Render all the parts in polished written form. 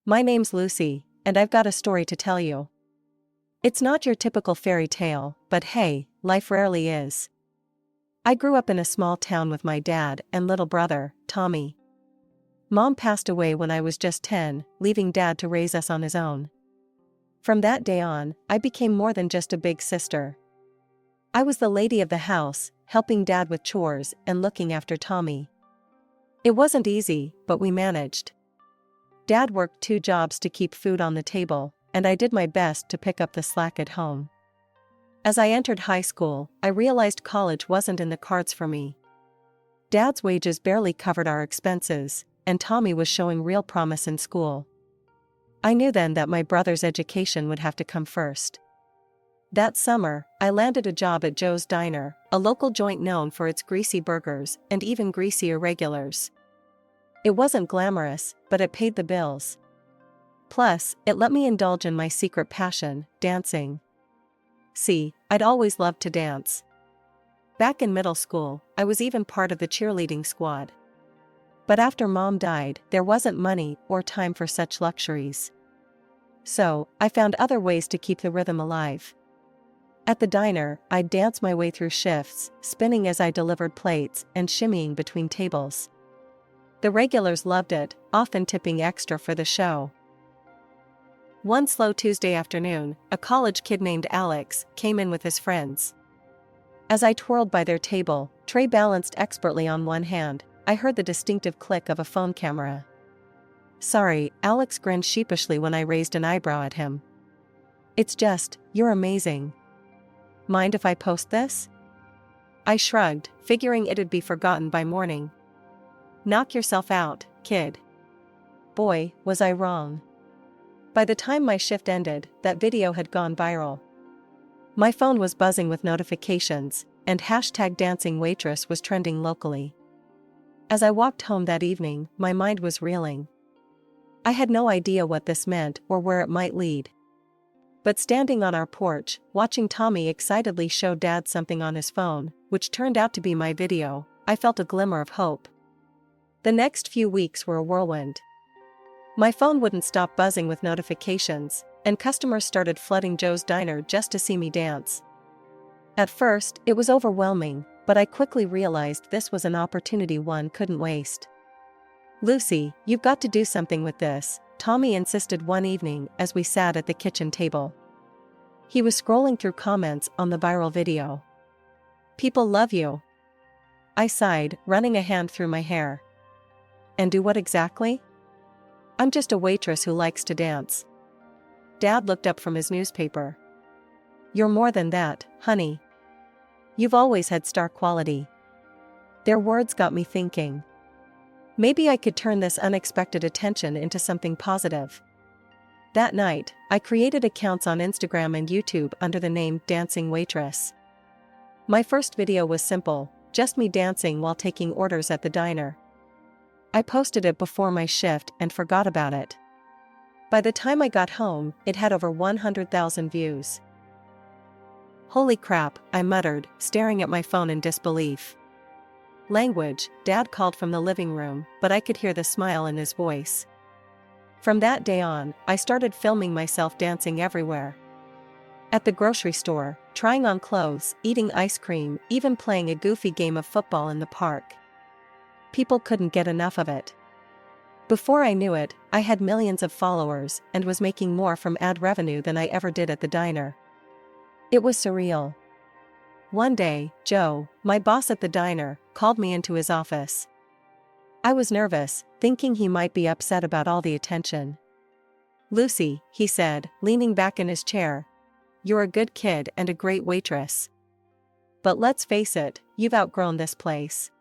My name's Lucy, and I've got a story to tell you. It's not your typical fairy tale, but hey, life rarely is. I grew up in a small town with my dad and little brother, Tommy. Mom passed away when I was just 10, leaving Dad to raise us on his own. From that day on, I became more than just a big sister. I was the lady of the house, helping Dad with chores and looking after Tommy. It wasn't easy, but we managed. Dad worked 2 jobs to keep food on the table, and I did my best to pick up the slack at home. As I entered high school, I realized college wasn't in the cards for me. Dad's wages barely covered our expenses, and Tommy was showing real promise in school. I knew then that my brother's education would have to come first. That summer, I landed a job at Joe's Diner, a local joint known for its greasy burgers and even greasier regulars. It wasn't glamorous, but it paid the bills. Plus, it let me indulge in my secret passion, dancing. See, I'd always loved to dance. Back in middle school, I was even part of the cheerleading squad. But after Mom died, there wasn't money or time for such luxuries. So, I found other ways to keep the rhythm alive. At the diner, I'd dance my way through shifts, spinning as I delivered plates and shimmying between tables. The regulars loved it, often tipping extra for the show. One slow Tuesday afternoon, a college kid named Alex came in with his friends. As I twirled by their table, tray balanced expertly on one hand, I heard the distinctive click of a phone camera. Sorry, Alex grinned sheepishly when I raised an eyebrow at him. It's just, you're amazing. Mind if I post this? I shrugged, figuring it'd be forgotten by morning. Knock yourself out, kid. Boy, was I wrong. By the time my shift ended, that video had gone viral. My phone was buzzing with notifications, and #dancingwaitress was trending locally. As I walked home that evening, my mind was reeling. I had no idea what this meant or where it might lead. But standing on our porch, watching Tommy excitedly show Dad something on his phone, which turned out to be my video, I felt a glimmer of hope. The next few weeks were a whirlwind. My phone wouldn't stop buzzing with notifications, and customers started flooding Joe's Diner just to see me dance. At first, it was overwhelming, but I quickly realized this was an opportunity one couldn't waste. Lucy, you've got to do something with this, Tommy insisted one evening as we sat at the kitchen table. He was scrolling through comments on the viral video. People love you. I sighed, running a hand through my hair. And do what exactly? I'm just a waitress who likes to dance. Dad looked up from his newspaper. You're more than that, honey. You've always had star quality. Their words got me thinking. Maybe I could turn this unexpected attention into something positive. That night, I created accounts on Instagram and YouTube under the name Dancing Waitress. My first video was simple, just me dancing while taking orders at the diner. I posted it before my shift and forgot about it. By the time I got home, it had over 100,000 views. Holy crap, I muttered, staring at my phone in disbelief. Language, Dad called from the living room, but I could hear the smile in his voice. From that day on, I started filming myself dancing everywhere. At the grocery store, trying on clothes, eating ice cream, even playing a goofy game of football in the park. People couldn't get enough of it. Before I knew it, I had millions of followers and was making more from ad revenue than I ever did at the diner. It was surreal. One day, Joe, my boss at the diner, called me into his office. I was nervous, thinking he might be upset about all the attention. Lucy, he said, leaning back in his chair. You're a good kid and a great waitress. But let's face it, you've outgrown this place.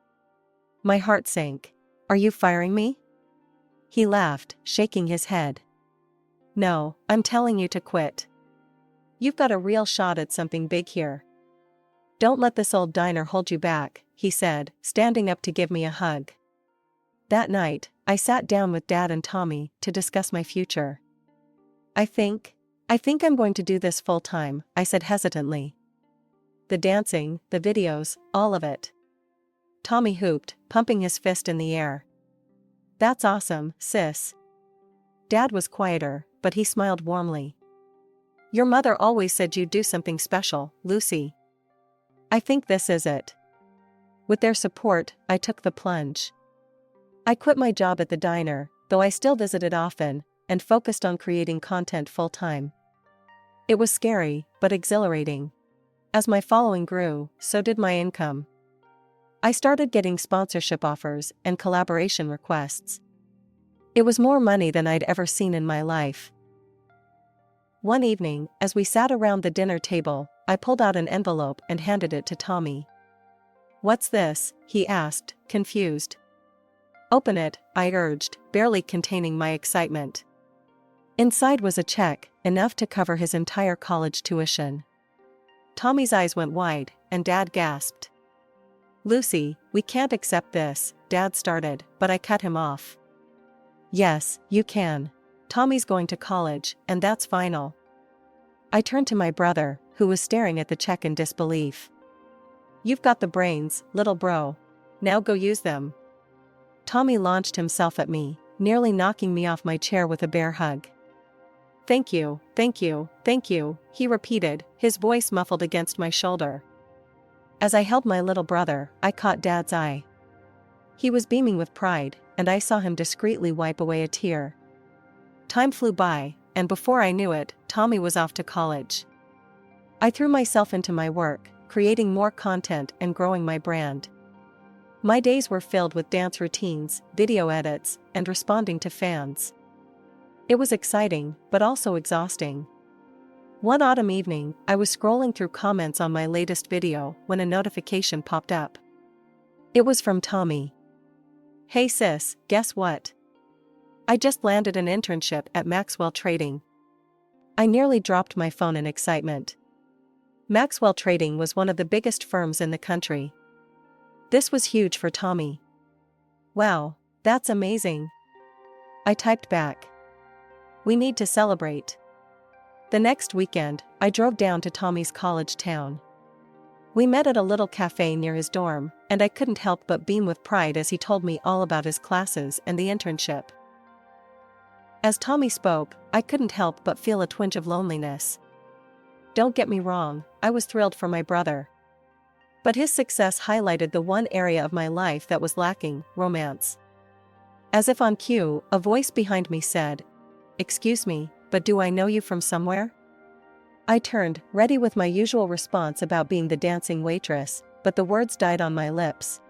My heart sank. Are you firing me? He laughed, shaking his head. No, I'm telling you to quit. You've got a real shot at something big here. Don't let this old diner hold you back, he said, standing up to give me a hug. That night, I sat down with Dad and Tommy to discuss my future. I think I'm going to do this full time, I said hesitantly. The dancing, the videos, all of it. Tommy hooped, pumping his fist in the air. That's awesome, sis. Dad was quieter, but he smiled warmly. Your mother always said you'd do something special, Lucy. I think this is it. With their support, I took the plunge. I quit my job at the diner, though I still visited often, and focused on creating content full-time. It was scary, but exhilarating. As my following grew, so did my income. I started getting sponsorship offers and collaboration requests. It was more money than I'd ever seen in my life. One evening, as we sat around the dinner table, I pulled out an envelope and handed it to Tommy. What's this? He asked, confused. Open it, I urged, barely containing my excitement. Inside was a check, enough to cover his entire college tuition. Tommy's eyes went wide, and Dad gasped. Lucy, we can't accept this, Dad started, but I cut him off. Yes, you can. Tommy's going to college, and that's final. I turned to my brother, who was staring at the check in disbelief. You've got the brains, little bro. Now go use them. Tommy launched himself at me, nearly knocking me off my chair with a bear hug. Thank you, thank you, thank you, he repeated, his voice muffled against my shoulder. As I held my little brother, I caught Dad's eye. He was beaming with pride, and I saw him discreetly wipe away a tear. Time flew by, and before I knew it, Tommy was off to college. I threw myself into my work, creating more content and growing my brand. My days were filled with dance routines, video edits, and responding to fans. It was exciting, but also exhausting. One autumn evening, I was scrolling through comments on my latest video when a notification popped up. It was from Tommy. Hey sis, guess what? I just landed an internship at Maxwell Trading. I nearly dropped my phone in excitement. Maxwell Trading was one of the biggest firms in the country. This was huge for Tommy. Wow, that's amazing. I typed back. We need to celebrate. The next weekend, I drove down to Tommy's college town. We met at a little cafe near his dorm, and I couldn't help but beam with pride as he told me all about his classes and the internship. As Tommy spoke, I couldn't help but feel a twinge of loneliness. Don't get me wrong, I was thrilled for my brother. But his success highlighted the one area of my life that was lacking, romance. As if on cue, a voice behind me said, Excuse me, but do I know you from somewhere? I turned, ready with my usual response about being the dancing waitress, but the words died on my lips.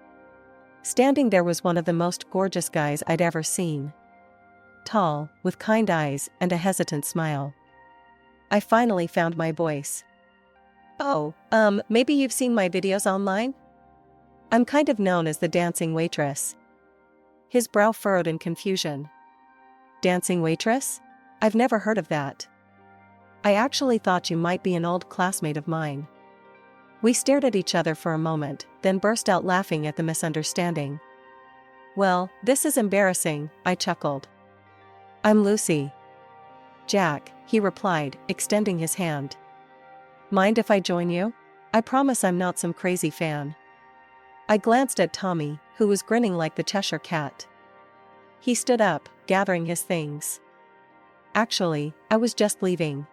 Standing there was one of the most gorgeous guys I'd ever seen. Tall, with kind eyes and a hesitant smile. I finally found my voice. Oh, maybe you've seen my videos online? I'm kind of known as the dancing waitress. His brow furrowed in confusion. Dancing waitress? I've never heard of that. I actually thought you might be an old classmate of mine. We stared at each other for a moment, then burst out laughing at the misunderstanding. Well, this is embarrassing, I chuckled. I'm Lucy. Jack, he replied, extending his hand. Mind if I join you? I promise I'm not some crazy fan. I glanced at Tommy, who was grinning like the Cheshire Cat. He stood up, gathering his things. Actually, I was just leaving.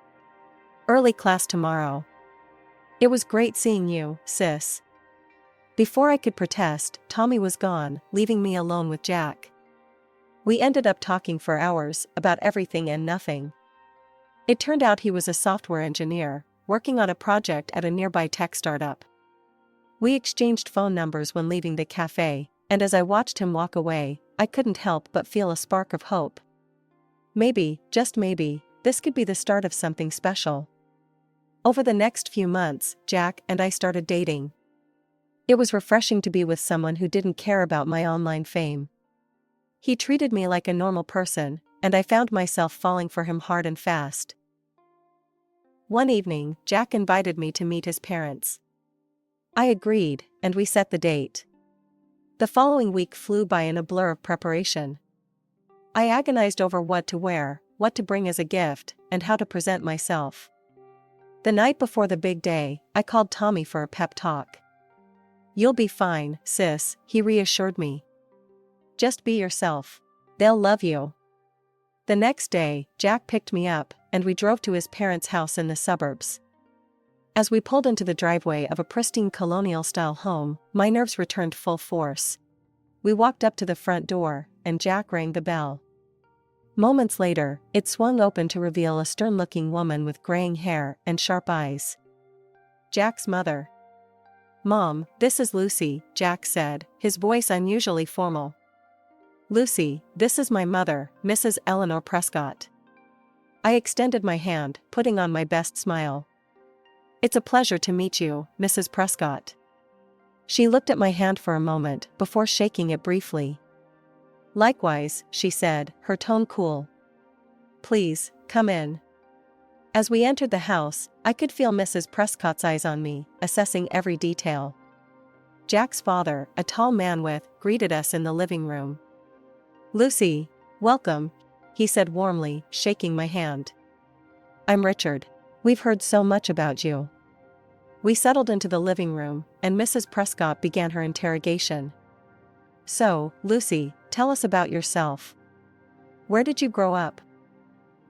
Early class tomorrow. It was great seeing you, sis. Before I could protest, Tommy was gone, leaving me alone with Jack. We ended up talking for hours about everything and nothing. It turned out he was a software engineer, working on a project at a nearby tech startup. We exchanged phone numbers when leaving the cafe, and as I watched him walk away, I couldn't help but feel a spark of hope. Maybe, just maybe, this could be the start of something special. Over the next few months, Jack and I started dating. It was refreshing to be with someone who didn't care about my online fame. He treated me like a normal person, and I found myself falling for him hard and fast. One evening, Jack invited me to meet his parents. I agreed, and we set the date. The following week flew by in a blur of preparation. I agonized over what to wear, what to bring as a gift, and how to present myself. The night before the big day, I called Tommy for a pep talk. You'll be fine, sis, he reassured me. Just be yourself. They'll love you. The next day, Jack picked me up, and we drove to his parents' house in the suburbs. As we pulled into the driveway of a pristine colonial-style home, my nerves returned full force. We walked up to the front door, and Jack rang the bell. Moments later, it swung open to reveal a stern-looking woman with graying hair and sharp eyes. Jack's mother. "Mom, this is Lucy," Jack said, his voice unusually formal. "Lucy, this is my mother, Mrs. Eleanor Prescott." I extended my hand, putting on my best smile. "It's a pleasure to meet you, Mrs. Prescott." She looked at my hand for a moment before shaking it briefly. "Likewise," she said, her tone cool. "Please, come in." As we entered the house, I could feel Mrs. Prescott's eyes on me, assessing every detail. Jack's father, a tall man greeted us in the living room. "Lucy, welcome," he said warmly, shaking my hand. "I'm Richard. We've heard so much about you." We settled into the living room, and Mrs. Prescott began her interrogation. "So, Lucy, tell us about yourself. Where did you grow up?"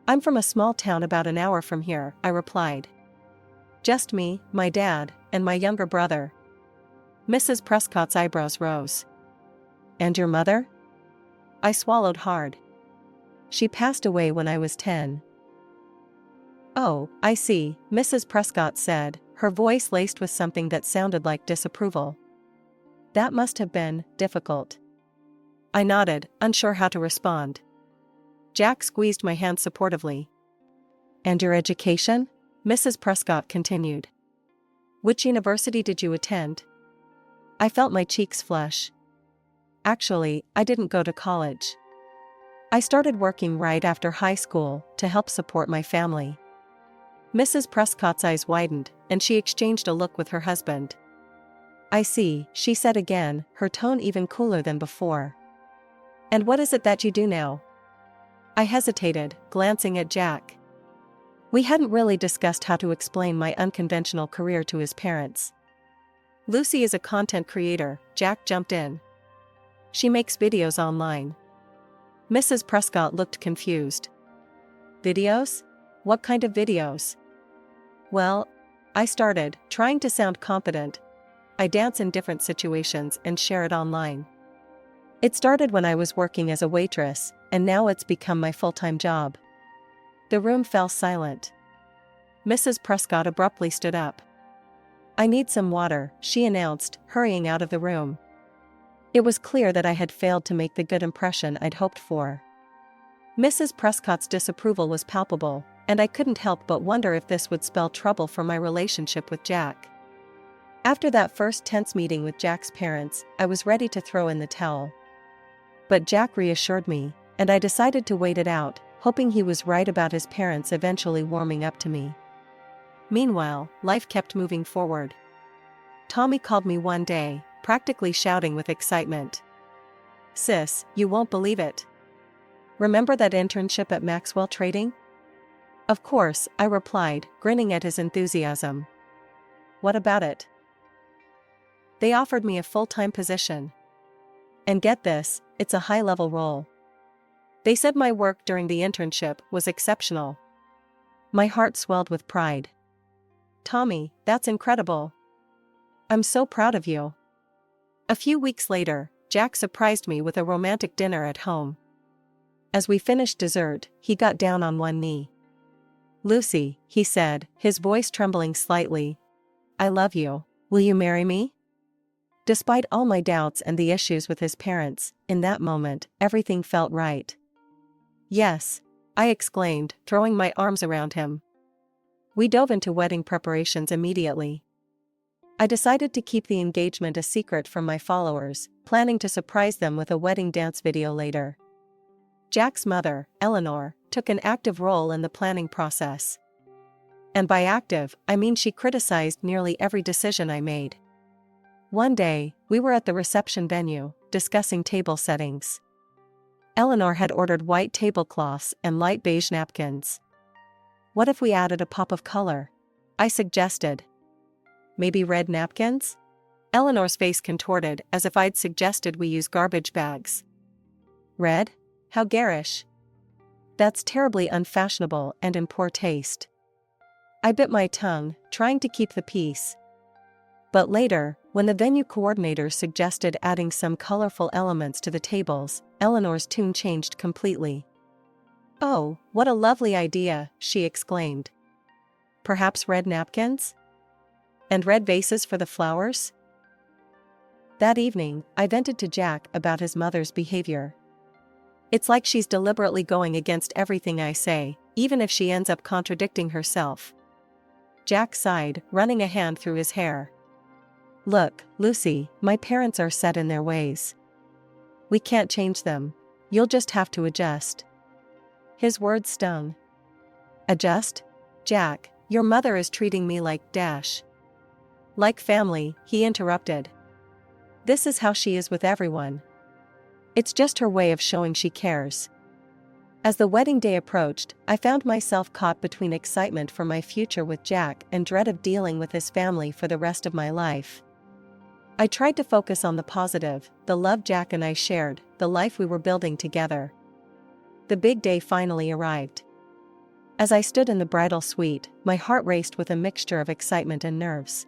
"I'm from a small town about an hour from here," I replied. "Just me, my dad, and my younger brother." Mrs. Prescott's eyebrows rose. "And your mother?" I swallowed hard. "She passed away when I was 10. "Oh, I see," Mrs. Prescott said, her voice laced with something that sounded like disapproval. "That must have been difficult." I nodded, unsure how to respond. Jack squeezed my hand supportively. "And your education?" Mrs. Prescott continued. "Which university did you attend?" I felt my cheeks flush. "Actually, I didn't go to college. I started working right after high school to help support my family." Mrs. Prescott's eyes widened, and she exchanged a look with her husband. "I see," she said again, her tone even cooler than before. "And what is it that you do now?" I hesitated, glancing at Jack. We hadn't really discussed how to explain my unconventional career to his parents. "Lucy is a content creator," Jack jumped in. "She makes videos online." Mrs. Prescott looked confused. "Videos? What kind of videos?" "Well," I started, trying to sound confident. "I dance in different situations and share it online. It started when I was working as a waitress, and now it's become my full-time job." The room fell silent. Mrs. Prescott abruptly stood up. "I need some water," she announced, hurrying out of the room. It was clear that I had failed to make the good impression I'd hoped for. Mrs. Prescott's disapproval was palpable, and I couldn't help but wonder if this would spell trouble for my relationship with Jack. After that first tense meeting with Jack's parents, I was ready to throw in the towel. But Jack reassured me, and I decided to wait it out, hoping he was right about his parents eventually warming up to me. Meanwhile, life kept moving forward. Tommy called me one day, practically shouting with excitement. "Sis, you won't believe it. Remember that internship at Maxwell Trading?" "Of course," I replied, grinning at his enthusiasm. "What about it?" "They offered me a full-time position. And get this, it's a high-level role. They said my work during the internship was exceptional." My heart swelled with pride. "Tommy, that's incredible. I'm so proud of you." A few weeks later, Jack surprised me with a romantic dinner at home. As we finished dessert, he got down on one knee. "Lucy," he said, his voice trembling slightly, "I love you. Will you marry me?" Despite all my doubts and the issues with his parents, in that moment, everything felt right. "Yes," I exclaimed, throwing my arms around him. We dove into wedding preparations immediately. I decided to keep the engagement a secret from my followers, planning to surprise them with a wedding dance video later. Jack's mother, Eleanor, took an active role in the planning process. And by active, I mean she criticized nearly every decision I made. One day, we were at the reception venue, discussing table settings. Eleanor had ordered white tablecloths and light beige napkins. "What if we added a pop of color?" I suggested. "Maybe red napkins?" Eleanor's face contorted as if I'd suggested we use garbage bags. "Red? How garish." That's terribly unfashionable and in poor taste. I bit my tongue, trying to keep the peace. But later, when the venue coordinator suggested adding some colorful elements to the tables, Eleanor's tune changed completely. "Oh, what a lovely idea," she exclaimed. "Perhaps red napkins? And red vases for the flowers?" That evening, I vented to Jack about his mother's behavior. "It's like she's deliberately going against everything I say, even if she ends up contradicting herself." Jack sighed, running a hand through his hair. "Look, Lucy, my parents are set in their ways. We can't change them. You'll just have to adjust." His words stung. "Adjust? Jack, your mother is treating me like like family," he interrupted. "This is how she is with everyone. It's just her way of showing she cares." As the wedding day approached, I found myself caught between excitement for my future with Jack and dread of dealing with his family for the rest of my life. I tried to focus on the positive, the love Jack and I shared, the life we were building together. The big day finally arrived. As I stood in the bridal suite, my heart raced with a mixture of excitement and nerves.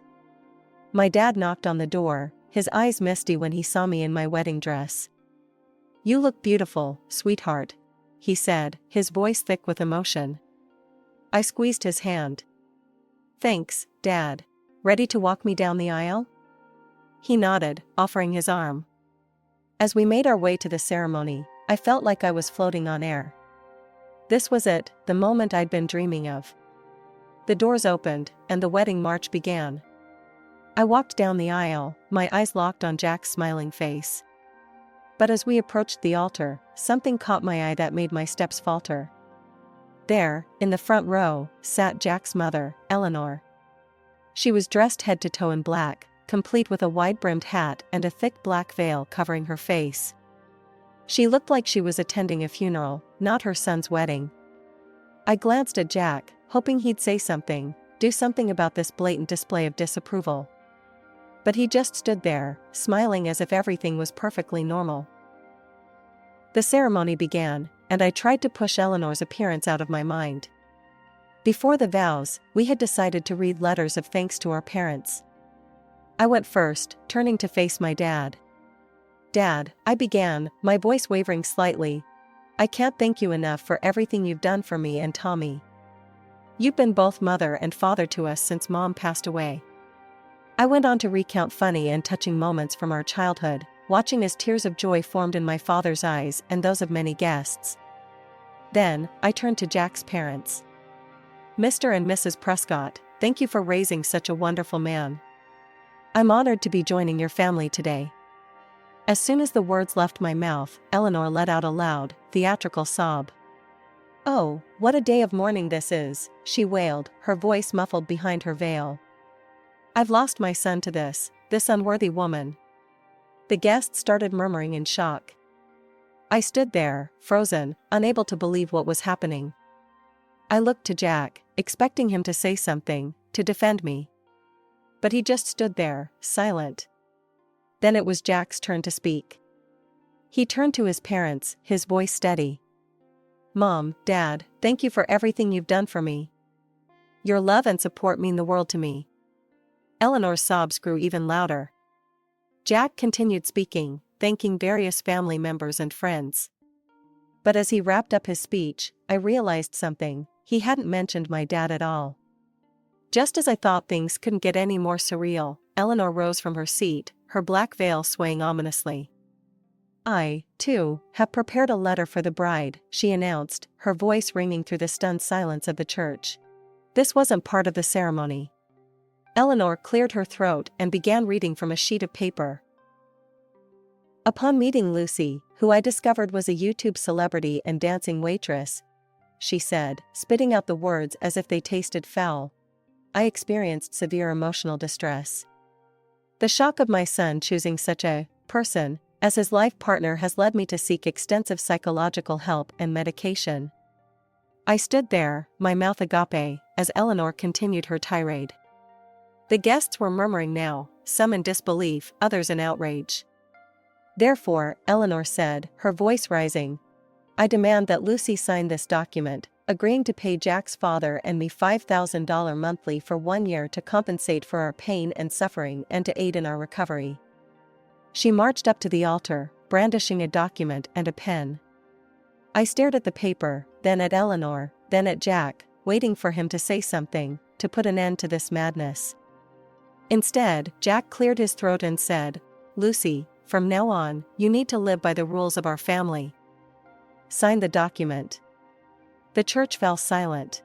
My dad knocked on the door, his eyes misty when he saw me in my wedding dress. "You look beautiful, sweetheart," he said, his voice thick with emotion. I squeezed his hand. "Thanks, Dad. Ready to walk me down the aisle?" He nodded, offering his arm. As we made our way to the ceremony, I felt like I was floating on air. This was it, the moment I'd been dreaming of. The doors opened, and the wedding march began. I walked down the aisle, my eyes locked on Jack's smiling face. But as we approached the altar, something caught my eye that made my steps falter. There, in the front row, sat Jack's mother, Eleanor. She was dressed head to toe in black, complete with a wide-brimmed hat and a thick black veil covering her face. She looked like she was attending a funeral, not her son's wedding. I glanced at Jack, hoping he'd say something, do something about this blatant display of disapproval. But he just stood there, smiling as if everything was perfectly normal. The ceremony began, and I tried to push Eleanor's appearance out of my mind. Before the vows, we had decided to read letters of thanks to our parents. I went first, turning to face my dad. "Dad," I began, my voice wavering slightly, "I can't thank you enough for everything you've done for me and Tommy. You've been both mother and father to us since Mom passed away." I went on to recount funny and touching moments from our childhood, watching as tears of joy formed in my father's eyes and those of many guests. Then, I turned to Jack's parents. "Mr. and Mrs. Prescott, thank you for raising such a wonderful man. I'm honored to be joining your family today." As soon as the words left my mouth, Eleanor let out a loud, theatrical sob. "Oh, what a day of mourning this is," she wailed, her voice muffled behind her veil. "I've lost my son to this unworthy woman." The guests started murmuring in shock. I stood there, frozen, unable to believe what was happening. I looked to Jack, expecting him to say something, to defend me. But he just stood there, silent. Then it was Jack's turn to speak. He turned to his parents, his voice steady. "Mom, Dad, thank you for everything you've done for me. Your love and support mean the world to me." Eleanor's sobs grew even louder. Jack continued speaking, thanking various family members and friends. But as he wrapped up his speech, I realized something: he hadn't mentioned my dad at all. Just as I thought things couldn't get any more surreal, Eleanor rose from her seat, her black veil swaying ominously. "I, too, have prepared a letter for the bride," she announced, her voice ringing through the stunned silence of the church. This wasn't part of the ceremony. Eleanor cleared her throat and began reading from a sheet of paper. "Upon meeting Lucy, who I discovered was a YouTube celebrity and dancing waitress," she said, spitting out the words as if they tasted foul, "I experienced severe emotional distress. The shock of my son choosing such a person as his life partner has led me to seek extensive psychological help and medication." I stood there, my mouth agape, as Eleanor continued her tirade. The guests were murmuring now, some in disbelief, others in outrage. "Therefore," Eleanor said, her voice rising, I demand that Lucy sign this document, agreeing to pay Jack's father and me $5,000 monthly for 1 year to compensate for our pain and suffering and to aid in our recovery." She marched up to the altar, brandishing a document and a pen. I stared at the paper, then at Eleanor, then at Jack, waiting for him to say something, to put an end to this madness. Instead, Jack cleared his throat and said, "Lucy, from now on, you need to live by the rules of our family. Sign the document." The church fell silent.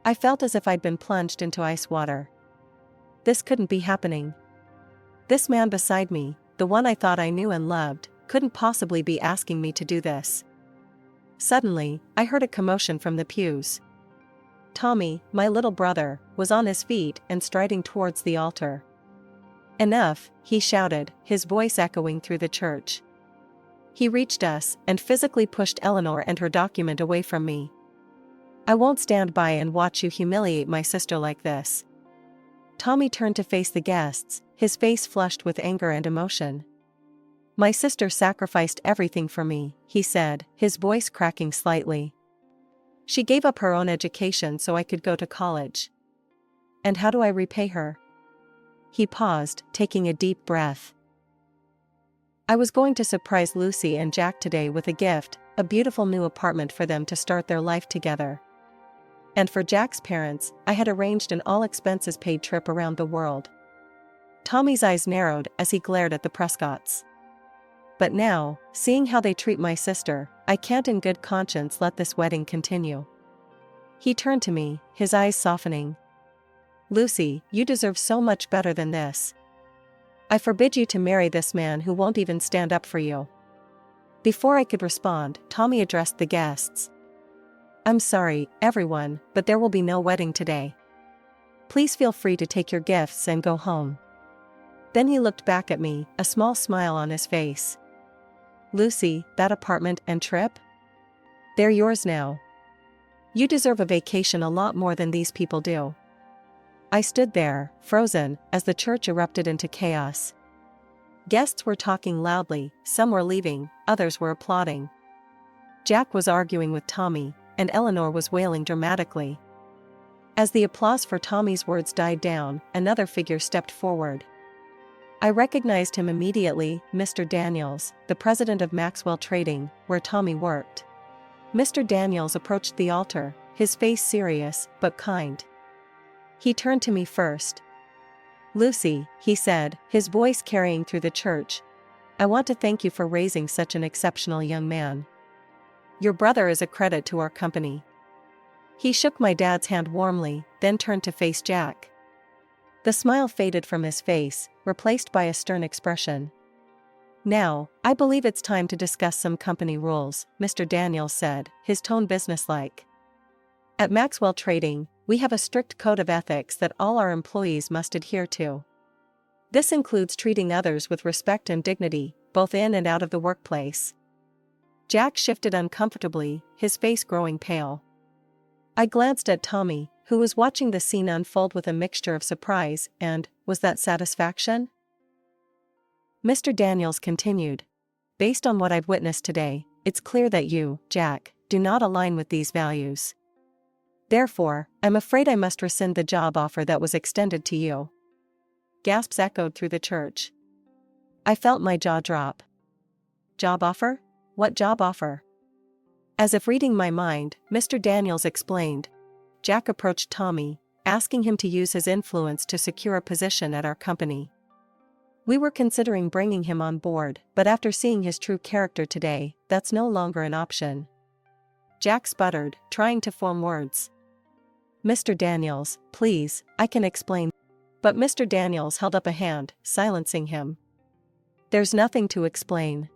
I felt as if I'd been plunged into ice water. This couldn't be happening. This man beside me, the one I thought I knew and loved, couldn't possibly be asking me to do this. Suddenly, I heard a commotion from the pews. Tommy, my little brother, was on his feet and striding towards the altar. "Enough," he shouted, his voice echoing through the church. He reached us and physically pushed Eleanor and her document away from me. "I won't stand by and watch you humiliate my sister like this." Tommy turned to face the guests, his face flushed with anger and emotion. "My sister sacrificed everything for me," he said, his voice cracking slightly. "She gave up her own education so I could go to college. And how do I repay her?" He paused, taking a deep breath. "I was going to surprise Lucy and Jack today with a gift, a beautiful new apartment for them to start their life together. And for Jack's parents, I had arranged an all-expenses-paid trip around the world." Tommy's eyes narrowed as he glared at the Prescotts. "But now, seeing how they treat my sister, I can't in good conscience let this wedding continue." He turned to me, his eyes softening. "Lucy, you deserve so much better than this. I forbid you to marry this man who won't even stand up for you." Before I could respond, Tommy addressed the guests. "I'm sorry, everyone, but there will be no wedding today. Please feel free to take your gifts and go home." Then he looked back at me, a small smile on his face. "Lucy, that apartment and trip? They're yours now. You deserve a vacation a lot more than these people do." I stood there, frozen, as the church erupted into chaos. Guests were talking loudly, some were leaving, others were applauding. Jack was arguing with Tommy, and Eleanor was wailing dramatically. As the applause for Tommy's words died down, another figure stepped forward. I recognized him immediately, Mr. Daniels, the president of Maxwell Trading, where Tommy worked. Mr. Daniels approached the altar, his face serious, but kind. He turned to me first. "Lucy," he said, his voice carrying through the church, "I want to thank you for raising such an exceptional young man. Your brother is a credit to our company." He shook my dad's hand warmly, then turned to face Jack. The smile faded from his face, replaced by a stern expression. "Now, I believe it's time to discuss some company rules," Mr. Daniels said, his tone businesslike. "At Maxwell Trading, we have a strict code of ethics that all our employees must adhere to. This includes treating others with respect and dignity, both in and out of the workplace." Jack shifted uncomfortably, his face growing pale. I glanced at Tommy, who was watching the scene unfold with a mixture of surprise and, was that satisfaction? Mr. Daniels continued. "Based on what I've witnessed today, it's clear that you, Jack, do not align with these values. Therefore, I'm afraid I must rescind the job offer that was extended to you." Gasps echoed through the church. I felt my jaw drop. "Job offer? What job offer?" As if reading my mind, Mr. Daniels explained. Jack approached Tommy, asking him to use his influence to secure a position at our company. "We were considering bringing him on board, but after seeing his true character today, that's no longer an option." Jack sputtered, trying to form words. "Mr. Daniels, please, I can explain." But Mr. Daniels held up a hand, silencing him. "There's nothing to explain.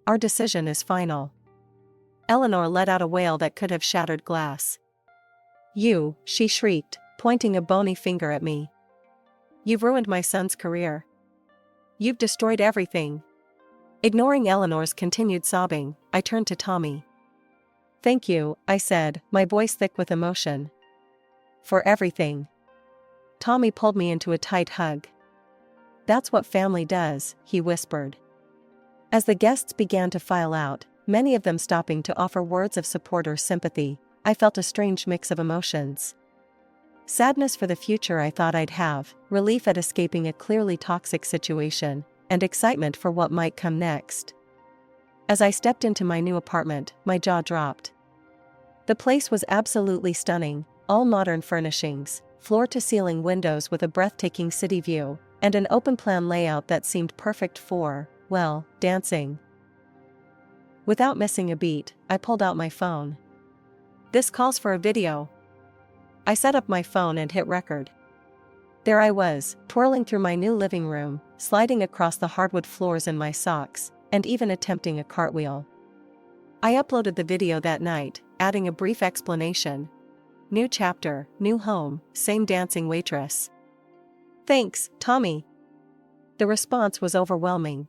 Our decision is final." Eleanor let out a wail that could have shattered glass. "You," she shrieked, pointing a bony finger at me. "You've ruined my son's career. You've destroyed everything." Ignoring Eleanor's continued sobbing, I turned to Tommy. "Thank you," I said, my voice thick with emotion. "For everything." Tommy pulled me into a tight hug. "That's what family does," he whispered. As the guests began to file out, many of them stopping to offer words of support or sympathy, I felt a strange mix of emotions. Sadness for the future I thought I'd have, relief at escaping a clearly toxic situation, and excitement for what might come next. As I stepped into my new apartment, my jaw dropped. The place was absolutely stunning, all modern furnishings, floor-to-ceiling windows with a breathtaking city view, and an open-plan layout that seemed perfect for, well, dancing. Without missing a beat, I pulled out my phone. "This calls for a video." I set up my phone and hit record. There I was, twirling through my new living room, sliding across the hardwood floors in my socks, and even attempting a cartwheel. I uploaded the video that night, adding a brief explanation. "New chapter, new home, same dancing waitress. Thanks, Tommy." The response was overwhelming.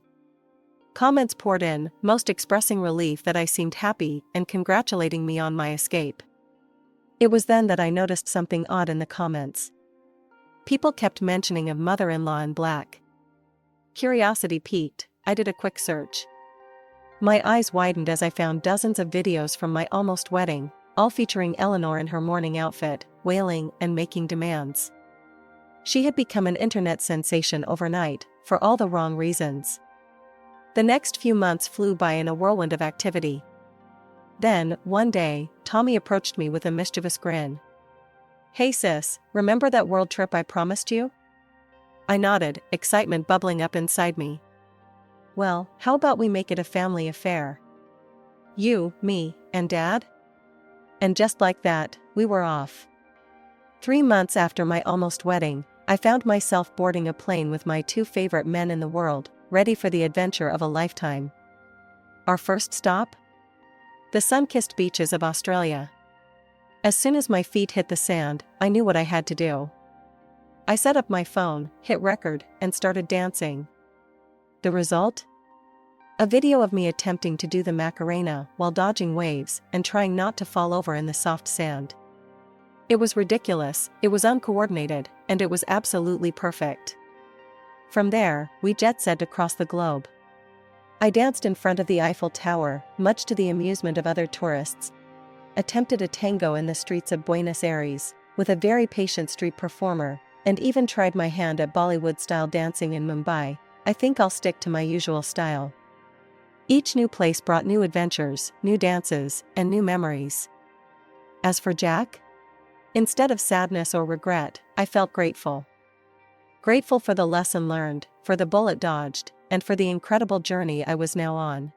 Comments poured in, most expressing relief that I seemed happy and congratulating me on my escape. It was then that I noticed something odd in the comments. People kept mentioning a mother-in-law in black. Curiosity piqued, I did a quick search. My eyes widened as I found dozens of videos from my almost wedding, all featuring Eleanor in her mourning outfit, wailing and making demands. She had become an internet sensation overnight, for all the wrong reasons. The next few months flew by in a whirlwind of activity. Then, one day, Tommy approached me with a mischievous grin. "Hey sis, remember that world trip I promised you?" I nodded, excitement bubbling up inside me. "Well, how about we make it a family affair? You, me, and Dad?" And just like that, we were off. 3 months after my almost wedding, I found myself boarding a plane with my 2 favorite men in the world, ready for the adventure of a lifetime. Our first stop? The sun-kissed beaches of Australia. As soon as my feet hit the sand, I knew what I had to do. I set up my phone, hit record, and started dancing. The result? A video of me attempting to do the Macarena while dodging waves and trying not to fall over in the soft sand. It was ridiculous, it was uncoordinated, and it was absolutely perfect. From there, we jet-set across the globe. I danced in front of the Eiffel Tower, much to the amusement of other tourists, attempted a tango in the streets of Buenos Aires, with a very patient street performer, and even tried my hand at Bollywood-style dancing in Mumbai. I think I'll stick to my usual style. Each new place brought new adventures, new dances, and new memories. As for Jack? Instead of sadness or regret, I felt grateful. Grateful for the lesson learned, for the bullet dodged, and for the incredible journey I was now on.